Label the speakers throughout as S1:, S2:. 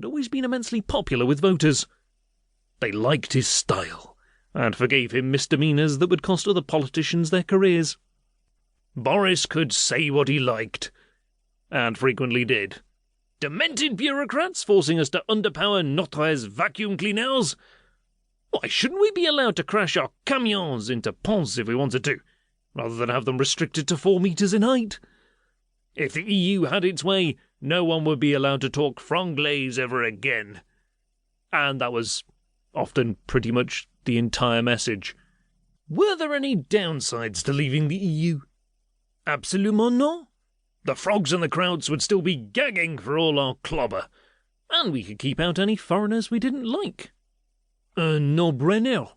S1: had always been immensely popular with voters. They liked his style, and forgave him misdemeanours that would cost other politicians their careers. Boris could say what he liked, and frequently did. Demented bureaucrats forcing us to underpower Notre's vacuum cleaners? Why shouldn't we be allowed to crash our camions into ponts if we wanted to, rather than have them restricted to 4 metres in height? If the EU had its way, no one would be allowed to talk franglais ever again. And that was often pretty much the entire message. Were there any downsides to leaving the EU? Absolument non. The frogs and the krauts would still be gagging for all our clobber, and we could keep out any foreigners we didn't like. A no-brainer.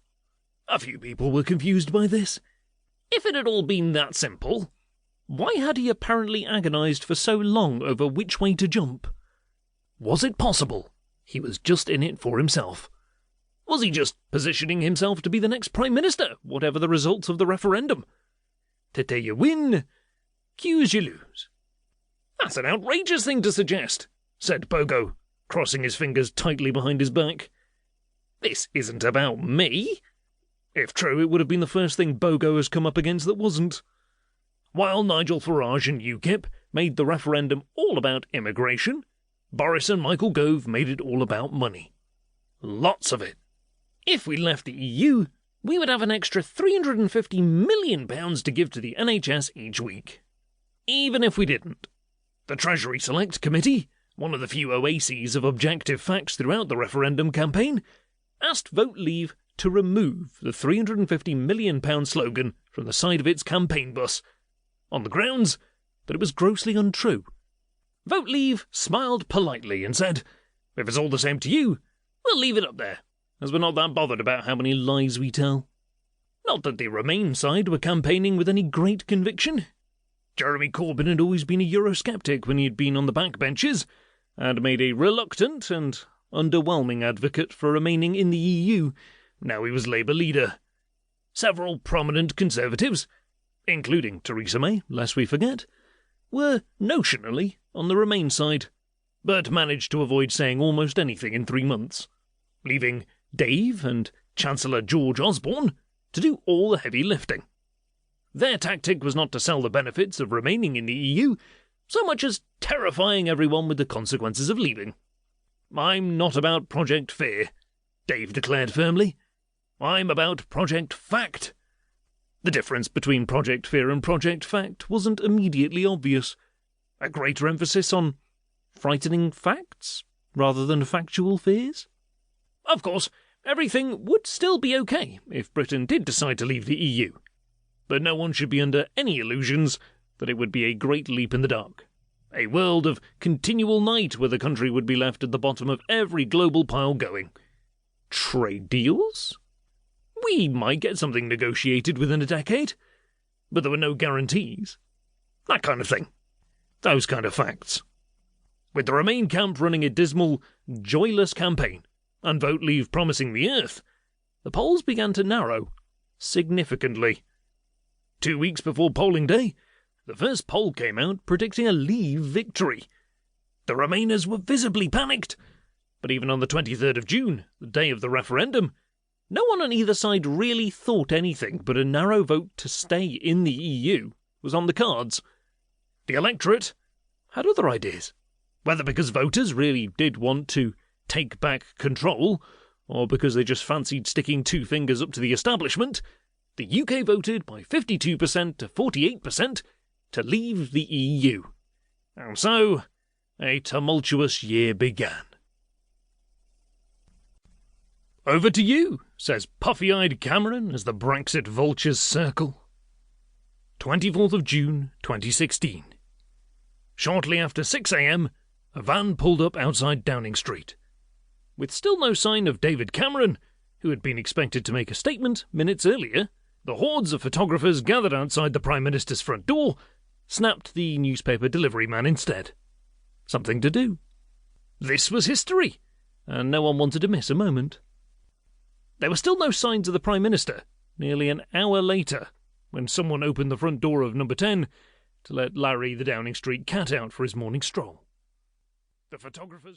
S1: A few people were confused by this. If it had all been that simple, why had he apparently agonised for so long over which way to jump? Was it possible he was just in it for himself? Was he just positioning himself to be the next Prime Minister, whatever the results of the referendum? Tete you win, Q's you lose. That's an outrageous thing to suggest, said Bogo, crossing his fingers tightly behind his back. This isn't about me. If true, it would have been the first thing Bogo has come up against that wasn't. While Nigel Farage and UKIP made the referendum all about immigration, Boris and Michael Gove made it all about money. Lots of it. If we left the EU, we would have an extra £350 million to give to the NHS each week. Even if we didn't. The Treasury Select Committee, one of the few oases of objective facts throughout the referendum campaign, asked Vote Leave to remove the £350 million slogan from the side of its campaign bus, on the grounds that it was grossly untrue. Vote Leave smiled politely and said, "If it's all the same to you, we'll leave it up there, as we're not that bothered about how many lies we tell." Not that the Remain side were campaigning with any great conviction. Jeremy Corbyn had always been a Eurosceptic when he had been on the backbenches, and made a reluctant and underwhelming advocate for remaining in the EU. Now he was Labour leader. Several prominent Conservatives, including Theresa May, lest we forget, were notionally on the Remain side, but managed to avoid saying almost anything in 3 months, leaving Dave and Chancellor George Osborne to do all the heavy lifting. Their tactic was not to sell the benefits of remaining in the EU, so much as terrifying everyone with the consequences of leaving. "I'm not about Project Fear," Dave declared firmly. "I'm about Project Fact." The difference between Project Fear and Project Fact wasn't immediately obvious. A greater emphasis on frightening facts rather than factual fears. Of course, everything would still be okay if Britain did decide to leave the EU, but no one should be under any illusions that it would be a great leap in the dark. A world of continual night where the country would be left at the bottom of every global pile going. Trade deals? We might get something negotiated within a decade, but there were no guarantees. That kind of thing. Those kind of facts. With the Remain camp running a dismal, joyless campaign, and Vote Leave promising the earth, the polls began to narrow significantly. 2 weeks before polling day, the first poll came out predicting a Leave victory. The Remainers were visibly panicked, but even on the 23rd of June, the day of the referendum, no one on either side really thought anything but a narrow vote to stay in the EU was on the cards. The electorate had other ideas, whether because voters really did want to take back control, or because they just fancied sticking 2 fingers up to the establishment. The UK voted by 52% to 48% to leave the EU. And so, a tumultuous year began. "Over to you," says puffy-eyed Cameron as the Brexit vultures circle. 24th of June, 2016. Shortly after 6 a.m, a van pulled up outside Downing Street. With still no sign of David Cameron, who had been expected to make a statement minutes earlier, the hordes of photographers gathered outside the Prime Minister's front door snapped the newspaper delivery man instead. Something to do. This was history, and no one wanted to miss a moment. There were still no signs of the Prime Minister, nearly an hour later, when someone opened the front door of number 10 to let Larry the Downing Street cat out for his morning stroll. The photographers